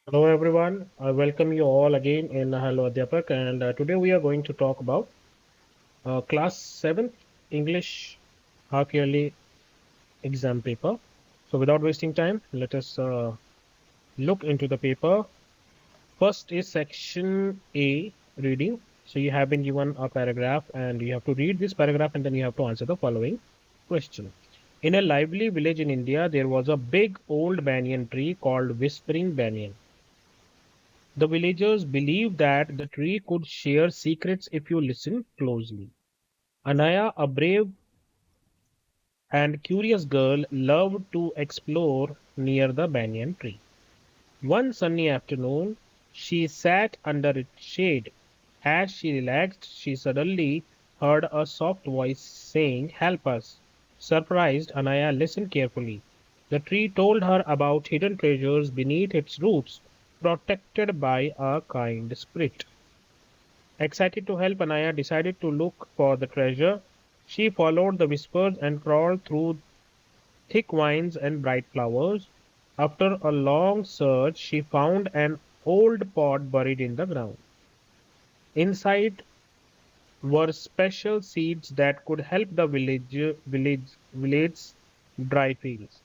Hello everyone, I welcome you all again in Hello Adhyapak, and today we are going to talk about class 7th English half yearly exam paper. So without wasting time, let us look into the paper. First is section A, reading. So you have been given a paragraph and you have to read this paragraph and then you have to answer the following question. In a lively village in India, there was a big old banyan tree called Whispering Banyan. The villagers believed that the tree could share secrets if you listen closely. Anaya, a brave and curious girl, loved to explore near the banyan tree. One sunny afternoon, she sat under its shade. As she relaxed, she suddenly heard a soft voice saying, "Help us." Surprised, Anaya listened carefully. The tree told her about hidden treasures beneath its roots, protected by a kind spirit. Excited to help, Anaya decided to look for the treasure. She followed the whispers and crawled through thick vines and bright flowers. After a long search, she found an old pot buried in the ground. Inside were special seeds that could help the village's dry fields.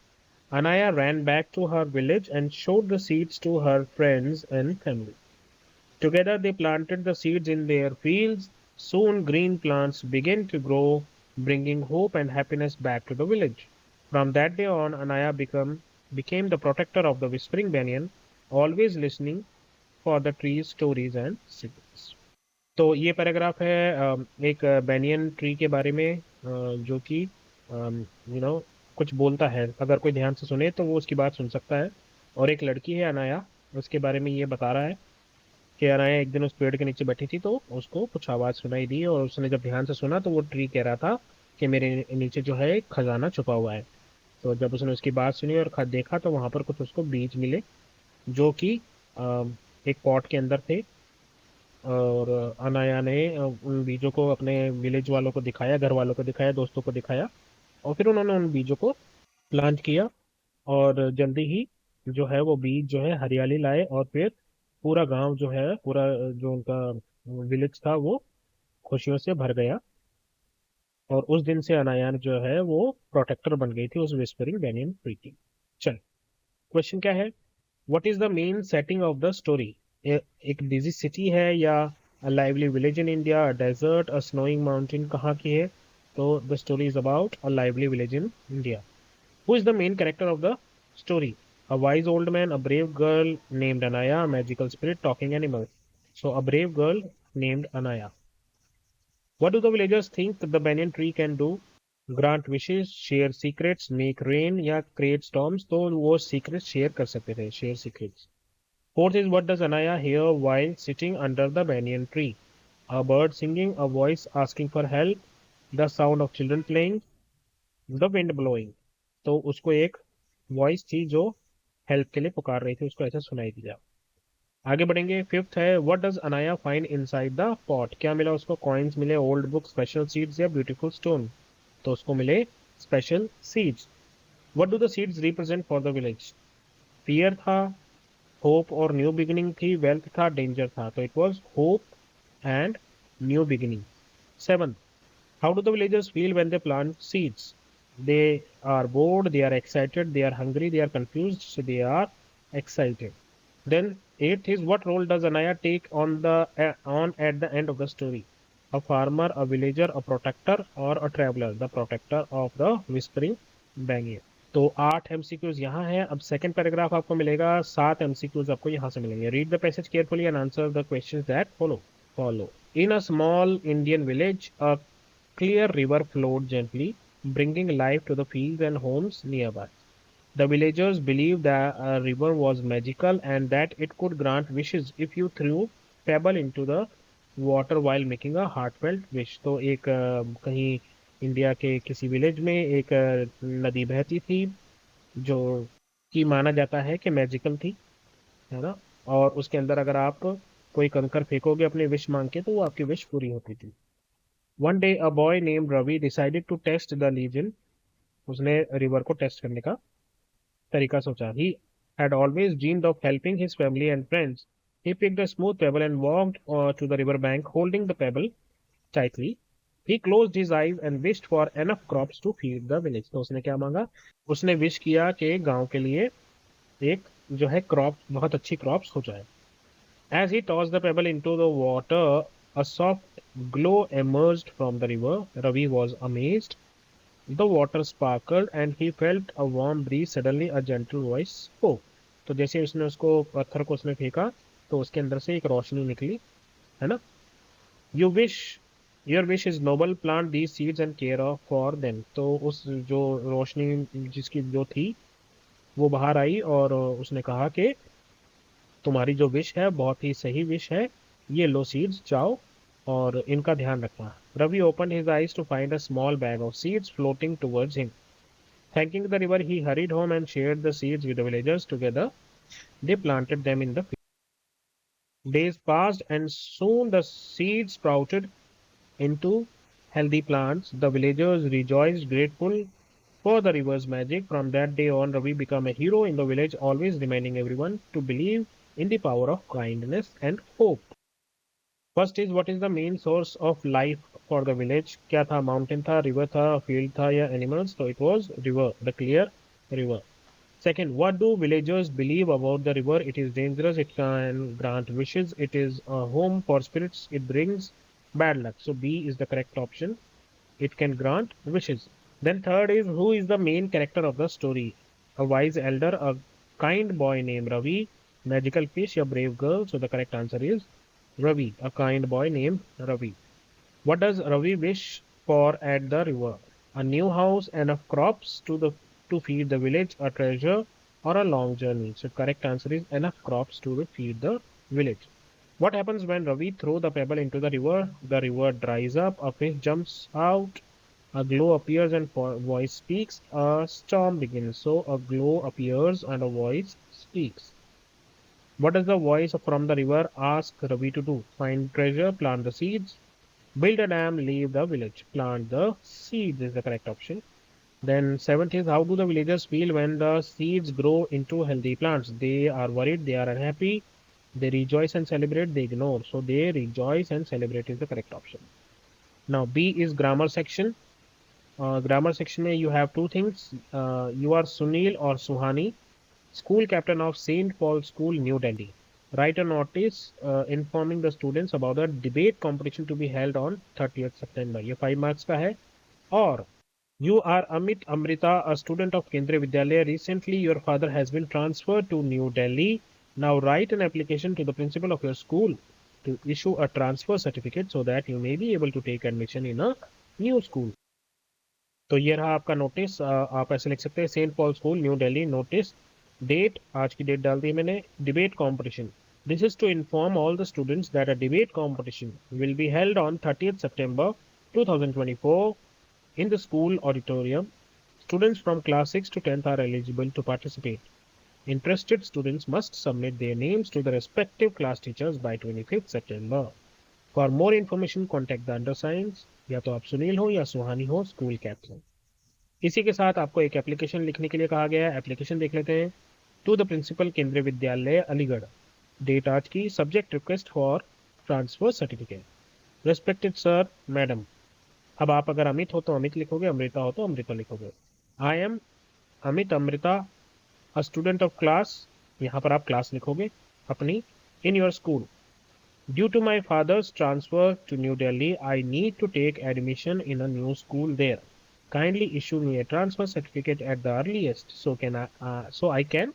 Anaya ran back to her village and showed the seeds to her friends and family. Together they planted the seeds in their fields. Soon green plants began to grow, bringing hope and happiness back to the village. From that day on, became the protector of the whispering banyan, always listening for the tree's stories and secrets. तो ये paragraph है एक banyan tree के बारे में जो कि कुछ बोलता है। अगर कोई ध्यान से सुने तो वो उसकी बात सुन सकता है। और एक लड़की है अनाया, उसके बारे में ये बता रहा है कि अनाया एक दिन उस पेड़ के नीचे बैठी थी तो उसको कुछ आवाज़ सुनाई दी और उसने जब ध्यान से सुना तो वो ट्री कह रहा था कि मेरे नीचे जो है एक खजाना छुपा हुआ है। तो जब उसने उसकी बात सुनी और खत देखा तो वहां पर कुछ उसको बीज मिले जो कि एक पॉट के अंदर थे। और अनाया ने उन बीजों को अपने विलेज वालों को दिखाया, घर वालों को दिखाया, दोस्तों को दिखाया और फिर उन्होंने उन बीजों को प्लांट किया। और जल्दी ही जो है वो बीज जो है हरियाली लाए और फिर पूरा गांव जो है, पूरा जो उनका विलेज था वो खुशियों से भर गया। और उस दिन से अनाया जो है वो प्रोटेक्टर बन गई थी उस विस्परिंग बैनियन ट्री की। चल, क्वेश्चन क्या है? What is the main setting of the story? एक बिजी सिटी है या lively village in India, desert, snowing mountain, कहाँ की है? तो the story is about a lively village in India. Who is the main character of the story? A wise old man, a brave girl named Anaya, a magical spirit, talking animal. So, a brave girl named Anaya. What do the villagers think the banyan tree can do? Grant wishes, share secrets, make rain या create storms. तो वो secrets share कर सकते थे, share secrets. Fourth is, what does Anaya hear while sitting under the banyan tree? A bird singing, a voice asking for help, the sound of children playing, the wind blowing. तो उसको एक voice थी जो help के लिए पुकार रही थी, उसको ऐसा सुनाई दिया। आगे बढ़ेंगे। फिफ्थ है, what does Anaya find inside the pot? क्या मिला उसको? कॉइन्स मिले, ओल्ड बुक, स्पेशल सीड्स या ब्यूटीफुल स्टोन? तो उसको मिले special seeds. What do the seeds represent for the village? Fear था, होप और न्यू बिगिनिंग थी, वेल्थ था, डेंजर था? तो it was hope and new beginning. Seven, how do the villagers feel when they plant seeds? They are bored, they are excited, they are hungry, they are confused, so they are excited. Then eighth is, what role does Anaya take on at the end of the story? A farmer, a villager, a protector, or a traveler? The protector of the whispering banyan. तो 8 MCQs यहाँ है। अब second paragraph आपको मिलेगा, 7 MCQs आपको यहाँ से मिलेंगे। Read the passage carefully and answer the questions that follow. In a small Indian village, a clear river flowed gently, bringing life to the fields and homes nearby. The villagers believed that a river was magical and that it could grant wishes if you threw pebble into the water while making a heartfelt wish. तो एक कहीं India के किसी village में एक नदी बहती थी जो कि माना जाता है कि मैजिकल थी, है ना? और उसके अंदर अगर आप कोई कंकर फेंकोगे अपने विश मांग के तो वो आपकी विश पूरी होती थी। One day a boy named Ravi decided to test the legend. उसने रिवर को टेस्ट करने का तरीका सोचा। ही had always dreamed of helping his family and friends. He picked a smooth pebble and walked to the river bank, holding the pebble tightly. He closed his eyes and wished for enough crops to feed the village. तो उसने क्या मांगा? उसने wish किया कि गांव के लिए एक जो है क्रॉप बहुत अच्छी क्रॉप्स हो जाए. As he tossed the pebble into the water, a soft glow emerged from the river. Ravi was amazed. The water sparkled and he felt a warm breeze. Suddenly a gentle voice spoke. तो जैसे उसने उसको पत्थर को उसने फेंका तो उसके अंदर से एक रोशनी निकली, है ना? You wish your wish is noble, plant these seeds and care of for them. तो उस जो रोशनी जिसकी जो थी वो बाहर आई और उसने कहा कि तुम्हारी जो विश है बहुत ही सही विश है, ये लो सीड्स जाओ और इनका ध्यान रखना. Ravi opened his eyes to find a small bag of seeds floating towards him. Thanking the river, he hurried home and shared the seeds with the villagers. Together, they planted them in the field. Days passed, and soon the seeds sprouted into healthy plants. The villagers rejoiced, grateful for the river's magic. From that day on, Ravi became a hero in the village, always reminding everyone to believe in the power of kindness and hope. First is what is the main source of life for the village? क्या था? Mountain था, river था, field था या animals? So it was river, the clear river. Second, what do villagers believe about the river? It is dangerous, it can grant wishes, it is a home for spirits, it brings bad luck. So B is the correct option. It can grant wishes. Then third is who is the main character of the story? A wise elder, a kind boy named Ravi, magical fish, a brave girl. So the correct answer is Ravi, a kind boy named Ravi. What does Ravi wish for at the river? A new house, enough crops to feed the village, a treasure, or a long journey. So correct answer is enough crops to feed the village. What happens when Ravi throws the pebble into the river? The river dries up, a fish jumps out, a glow appears and voice speaks, a storm begins. So a glow appears and a voice speaks. What does the voice from the river ask Ravi to do? Find treasure, plant the seeds, build a dam, leave the village. Plant the seeds is the correct option. Then seventh is how do the villagers feel when the seeds grow into healthy plants? They are worried, they are unhappy, they rejoice and celebrate, they ignore. So they rejoice and celebrate is the correct option. Now B is grammar section. Grammar section you have two things. You are Sunil or Suhani, school captain of St. Paul School, New Delhi. Write a notice informing the students about the debate competition to be held on 30th September. ये 5 marks का है. और you are Amit Amrita, a student of Kendriya Vidyalaya. Recently, your father has been transferred to New Delhi. Now write an application to the principal of your school to issue a transfer certificate so that you may be able to take admission in a new school. तो ये रहा आपका notice. आप ऐसे लिख सकते हैं saint Paul school new Delhi. Notice date आज की डेट डाल दी मैंने. Debate competition. This is to inform all the students that a debate competition will be held on 30th September 2024 in the school auditorium. Students from class 6 to 10th are eligible to participate. Interested students must submit their names to the respective class teachers by 25th September. For more information, contact the undersigned. या तो आप सुनील हो या सुहानी हो, school captain. इसी के साथ आपको एक एप्लीकेशन लिखने के लिए कहा गया है. एप्लीकेशन देख लेते हैं. टू द प्रिंसिपल केंद्रीय विद्यालय अलीगढ़. डेट आज की. Subject request for transfer certificate. Respected sir madam. अब आप अगर अमित हो तो अमित लिखोगे, अमृता हो तो अमृता लिखोगे. I am Amit Amrita, a student of class. यहाँ पर आप क्लास लिखोगे अपनी. In your school. Due to my father's transfer to New Delhi, I need to take admission in a new school there. Kindly issue me a transfer certificate at the earliest so I can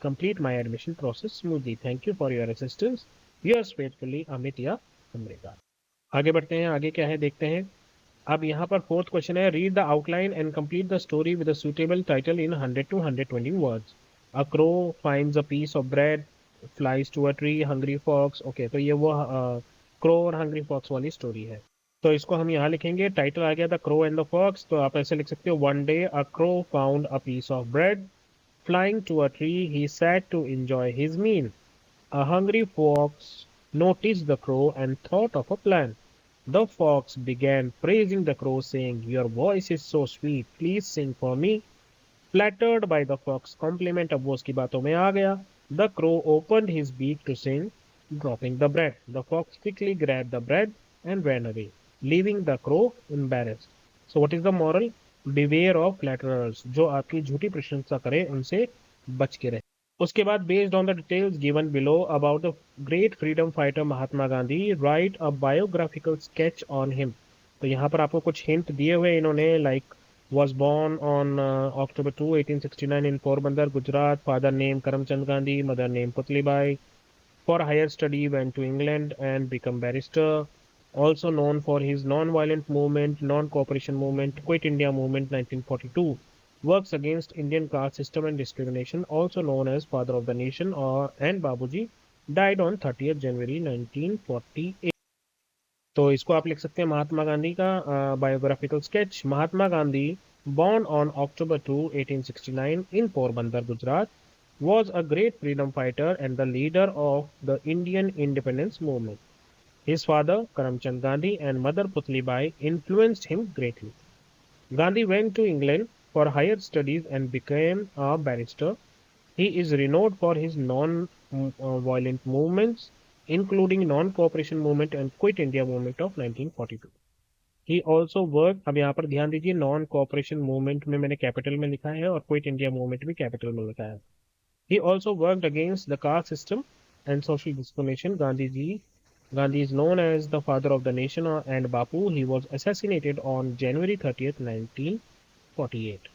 complete my admission process smoothly. Thank you for your assistance. Yours faithfully, Amit या Amrita. आगे बढ़ते हैं. आगे क्या है देखते हैं. अब यहाँ पर फोर्थ क्वेश्चन है. Read the outline and complete the story with a suitable title in 100 to 120 words. A crow finds a piece of bread, flies to a tree, hungry fox. Okay तो ये वो क्रो और hungry fox वाली story है. तो इसको हम यहाँ लिखेंगे. टाइटल आ गया था क्रो एंड द फॉक्स. तो आप ऐसे लिख सकते हो. One day a crow found a piece of bread, flying to a tree he sat to enjoy his meal. A hungry fox noticed the crow and thought of a plan. The fox began praising the crow, saying, your voice is so sweet, please sing for me. Flattered by the fox compliment, अब वो उसकी बातों में आ गया. The crow opened his beak to sing, dropping the bread. The fox quickly grabbed the bread and ran away, leaving the crow embarrassed. So what is the moral? Beware of flatterers. जो आपकी झूठी प्रशंसा करे उनसे बच के रहे. उसके बाद based on the details given below about the great freedom fighter Mahatma Gandhi, write a biographical sketch on him. तो यहाँ पर आपको कुछ हिंट दिए हुए इन्होंने, like was born on October 2, 1869 in Porbandar, Gujarat. Father name Karamchand Gandhi, mother name Putlibai. For higher study went to England and become barrister. Also known for his non-violent movement, non-cooperation movement, Quit India movement 1942. Works against Indian caste system and discrimination, also known as Father of the Nation or and Babuji, died on 30th January 1948. तो इसको आप लिख सकते हैं महात्मा गांधी का biographical sketch. Mahatma Gandhi, born on October 2, 1869 in Porbandar, Gujarat, was a great freedom fighter and the leader of the Indian independence movement. His father, Karamchand Gandhi, and mother Putlibai influenced him greatly. Gandhi went to England for higher studies and became a barrister. He is renowned for his non-violent movements, including non-cooperation movement and Quit India movement of 1942. He also worked, अब यहाँ पर ध्यान दीजिए, non cooperation movement में मैंने capital में लिखा है और क्विट इंडिया मूवमेंट भी कैपिटल में लिखा है. He also worked against the caste system and social discrimination. Gandhi is known as the father of the nation and Bapu. He was assassinated on January 30th, 1948.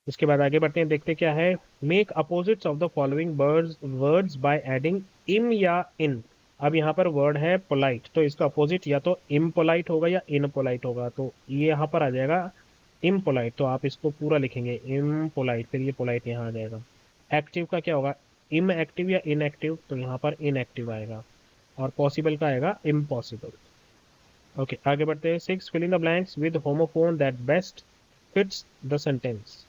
उसके बाद आगे बढ़ते हैं, देखते क्या है. Make opposites of the following words by adding इम या इन. अब यहाँ पर वर्ड है पोलाइट, तो इसका अपोजिट या तो इम्पोलाइट होगा या इनपोलाइट होगा. तो ये यहाँ पर आ जाएगा इम्पोलाइट, तो आप इसको पूरा लिखेंगे इम्पोलाइट, फिर ये पोलाइट यहाँ आ जाएगा. एक्टिव का क्या होगा, इम एक्टिव या इनएक्टिव, तो यहाँ पर इनएक्टिव आएगा. और पॉसिबल का आएगा इम्पॉसिबल. ओके, आगे बढ़ते हैं. 6. Fill in the blanks with homophone that best fits the sentence.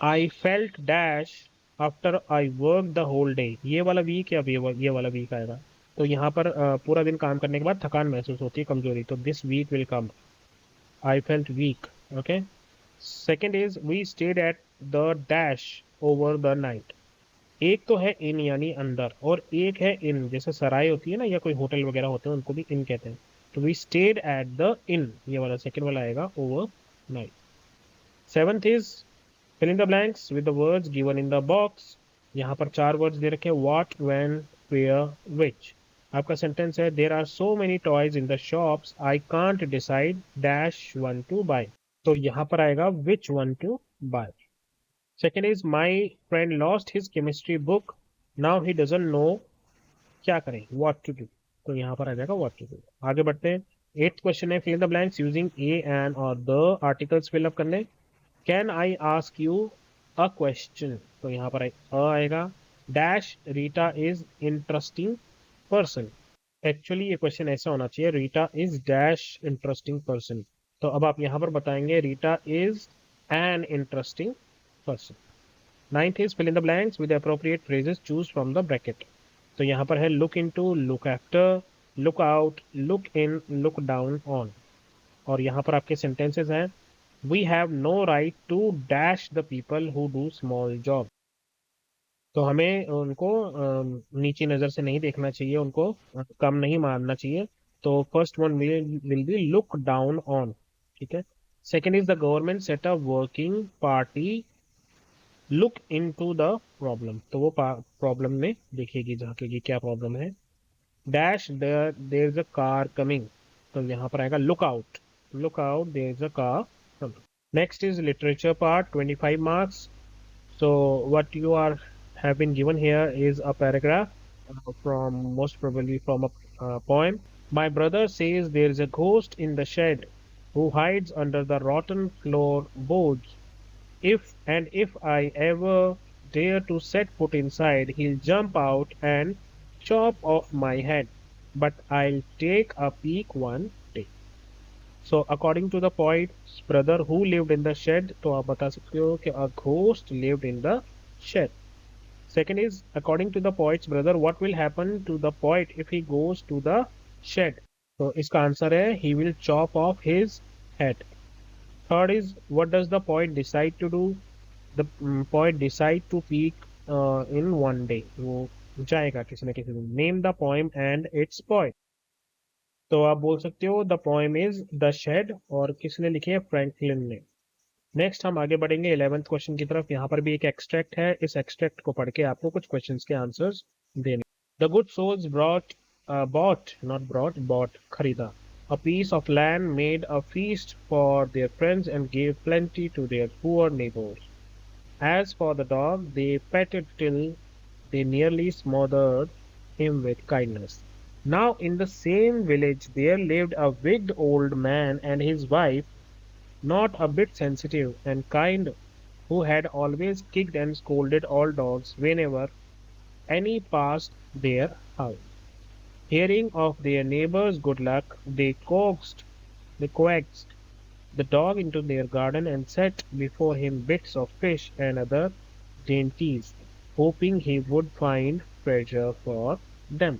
I felt dash after I worked the whole day. ये वाला वीक या ये वाला वीक आएगा. तो यहाँ पर पूरा दिन काम करने के बाद थकान महसूस होती है, कमजोरी, तो this weak will come. I felt weak. Okay. Second is we stayed at the dash over the night. एक तो है इन यानी अंदर, और एक है इन, जैसे सराय होती है ना या कोई होटल वगैरह होते हैं उनको भी इन कहते हैं. तो we stayed at the inn, ये वाला सेकेंड वाला आएगा over night. Seventh is fill in the blanks with the words given in the box. यहाँ पर 4 वर्ड्स दे रखे हैं, what, when, where, which. आपका सेंटेंस है, there are so many toys in the shops, I can't decide dash one to buy. तो यहाँ पर आएगा which one to buy. Second is my friend lost his chemistry book, now he doesn't know क्या करें, what to do. तो यहाँ पर आ जाएगा what to do. आगे बढ़ते हैं. 8th क्वेश्चन है, fill in the blanks using a, an और the articles fill up करने. Can I ask you a question, तो यहाँ पर आएगा. Dash Rita is interesting person. Actually ये क्वेश्चन ऐसा होना चाहिए, Rita is dash interesting person. तो अब आप यहाँ पर बताएंगे Rita is an interesting person. 9th is fill in the blanks with appropriate phrases choose from the bracket. तो यहाँ पर है look into, look after, look out, look in, look down on. और यहाँ पर आपके सेंटेंसेस हैं, we have no right to dash the people who do small job. तो हमें उनको नीची नज़र से नहीं देखना चाहिए, उनको कम नहीं मानना चाहिए. तो first one will be look down on. ठीक है. Second is the government set up working party look into the problem. तो वो प्रॉब्लम में देखेगी, झांकेगी क्या प्रॉब्लम है. Dash there is a car coming, तो यहाँ पर आएगा look out, look out there is a car coming. Next is literature part, 25 marks. So what you are have been given here is a paragraph from most probably from a poem. My brother says there is a ghost in the shed who hides under the rotten floorboards. If I ever dare to set foot inside, he'll jump out and chop off my head. But I'll take a peek one day. So according to the poet's brother who lived in the shed, तो आप बता सकते हो कि a ghost lived in the shed. Second is according to the poet's brother, what will happen to the poet if he goes to the shed? तो इसका answer है he will chop off his head. Third is what does the poet decide to do? The poet decide to peak in one day. वो जाएगा किसी न किसी दिन. Name the poem and its poet. तो आप बोल सकते हो the poem is the shade, और किसने लिखी है? फ्रैंकलिन ने. नेक्स्ट हम आगे बढ़ेंगे 11th क्वेश्चन की तरफ. यहाँ पर भी एक एक्सट्रैक्ट है. इस एक्सट्रैक्ट को पढ़ के आपको कुछ क्वेश्चंस के आंसर्स देने. The good souls brought bought not brought bought खरीदा a piece of land, made a feast for their friends, and gave plenty to their poor neighbors. As for the dog, they petted till they nearly smothered him with kindness. Now in the same village there lived a wicked old man and his wife, not a bit sensitive and kind, who had always kicked and scolded all dogs whenever any passed their house. Hearing of their neighbor's good luck, they coaxed the dog into their garden and set before him bits of fish and other dainties, hoping he would find treasure for them.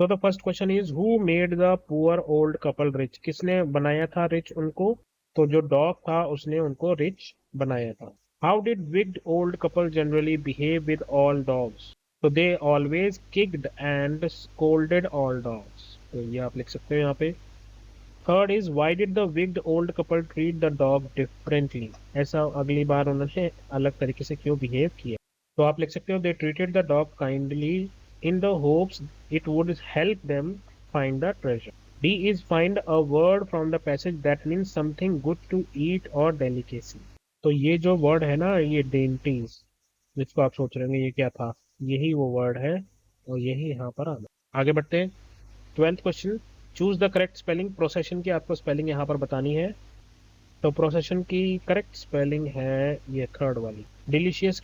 So the first question is, who made the poor old couple rich? किसने बनाया था rich उनको? तो जो dog था उसने उनको rich बनाया था. How did wicked old couple generally behave with all dogs? So they always kicked and scolded all dogs. तो ये आप लिख सकते हो यहाँ पे. Third is, why did the wicked old couple treat the dog differently? ऐसा अगली बार उन्होंने अलग तरीके से क्यों behave किया? तो आप लिख सकते हो they treated the dog kindly in the hopes it would help them find the treasure. D is, find a word from the passage that means something good to eat or delicacy. तो ये जो word है ना, ये dainties, जिसको आप सोच रहे होंगे ये क्या था, यही वो word है और यही यहाँ पर आना. आगे बढ़ते हैं. 12th question, choose the correct spelling. Procession की आपको स्पेलिंग यहाँ पर बतानी है. तो प्रोसेशन की करेक्ट स्पेलिंग है ये थर्ड वाली. डिलीशियस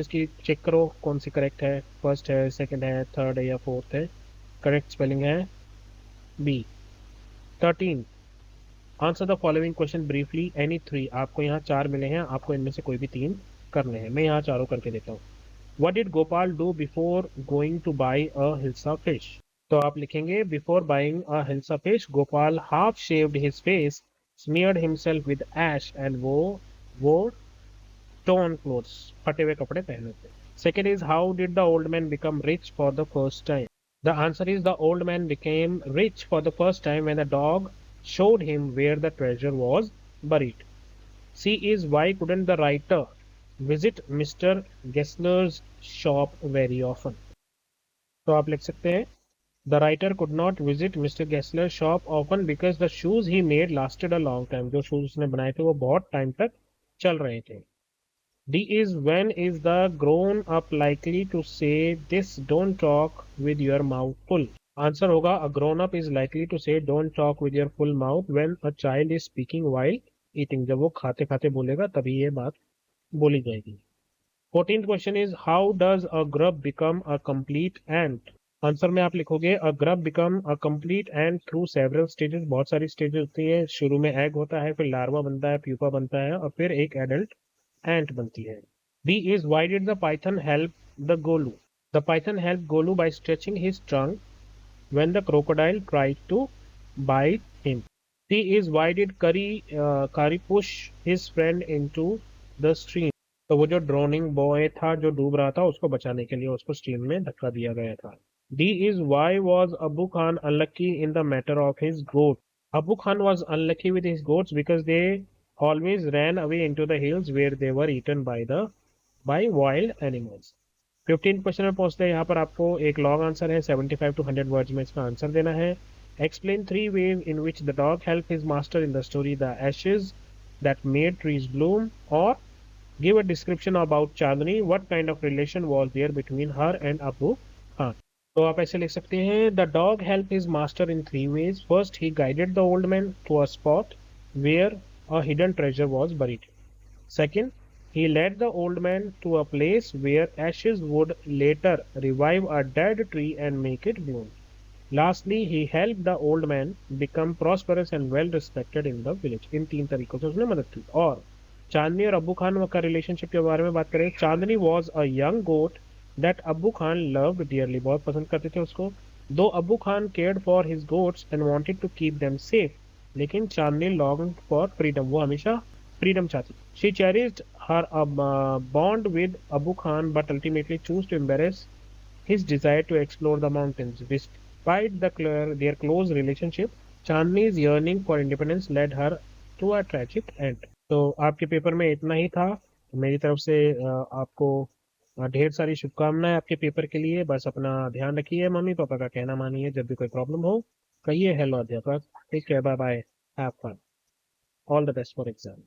की चेक करो कौन सी करेक्ट है. फर्स्ट है, सेकंड है, थर्ड है या फोर्थ है. करेक्ट स्पेलिंग है B. 13, answer the following question briefly any three. आपको यहाँ चार मिले हैं, आपको इनमें से कोई भी तीन करने हैं. मैं यहाँ चारों करके देता हूँ. What did Gopal do before going to buy a Hilsa fish? तो आप लिखेंगे before buying a Hilsa fish, Gopal half shaved his face, smeared himself with ash and wore torn clothes. फटे हुए कपड़े पहने थे. Second is, how did the old man become rich for the first time? The answer is, the old man became rich for the first time when the dog showed him where the treasure was buried. C is, why couldn't the writer visit Mr. Gessler's shop very often? तो आप लिख सकते हैं the writer could not visit Mr. Gessler's shop often because the shoes he made lasted a long time. जो shoes उसने बनाए थे वो बहुत टाइम तक चल रहे थे. D is, when is the grown up likely to say this, don't talk with your mouth full? Answer होगा, a grown up is likely to say don't talk with your full mouth when a child is speaking while eating. जब वो खाते खाते बोलेगा तभी ये बात बोली जाएगी. 14th question is, how does a grub become a complete ant? Answer में आप लिखोगे a grub become a complete ant through several stages. बहुत सारी स्टेजेस होती है. शुरू में एग होता है, फिर लार्वा बनता है, प्यूपा बनता है और फिर एक एडल्ट एंट बनती है. D is, why did the python help the Golu? The python help Golu by stretching his trunk when the crocodile tried to bite him. C is, why did Kari push his friend into the stream? तो वो जो droning boy था जो डूब रहा था उसको बचाने के लिए उसको स्ट्रीम में धक्का दिया गया था. D is, why was Abu Khan unlucky in the matter of his goat? Abu Khan was unlucky with his goats because they always ran away into the hills where they were eaten by wild animals. 15 question में पहुंचते हैं. यहाँ पर आपको एक long answer है, 75 to 100 words में इसका आंसर देना है. Explain three ways in which the dog help his master in the story the ashes that made trees bloom, और give a description about Chandni. What kind of relation was there between her and Abu Khan? तो आप ऐसे लिख सकते हैं, the dog help his master in three ways. First, he guided the old man to a spot where a hidden treasure was buried. Second, he led the old man to a place where ashes would later revive a dead tree and make it bloom. Lastly, he helped the old man become prosperous and well respected in the village. इन तीन तरीकों से उसने मदद की. और चांदनी और अबू खान का relationship के बारे में बात करें. Chandni was a young goat that Abu Khan loved dearly. बहुत पसंद करते थे उसको. Though Abu Khan cared for his goats and wanted to keep them safe, लेकिन चांदनी लॉन्ग्ड फॉर फ्रीडम. वो हमेशा फ्रीडम चाहती. She cherished her bond with Abu Khan but ultimately chose to embrace his desire to explore the mountains. Despite their close relationship, Chandni's yearning for independence led her to a tragic end. तो आपके paper में इतना ही था. मेरी तरफ से आपको ढेर सारी शुभकामनाएं आपके पेपर के लिए. बस अपना ध्यान रखिए, मम्मी पापा का कहना मानिए. जब भी कोई प्रॉब्लम हो कहिए हेलो अध्यापक. Take care, bye bye, have fun, all the best for exam.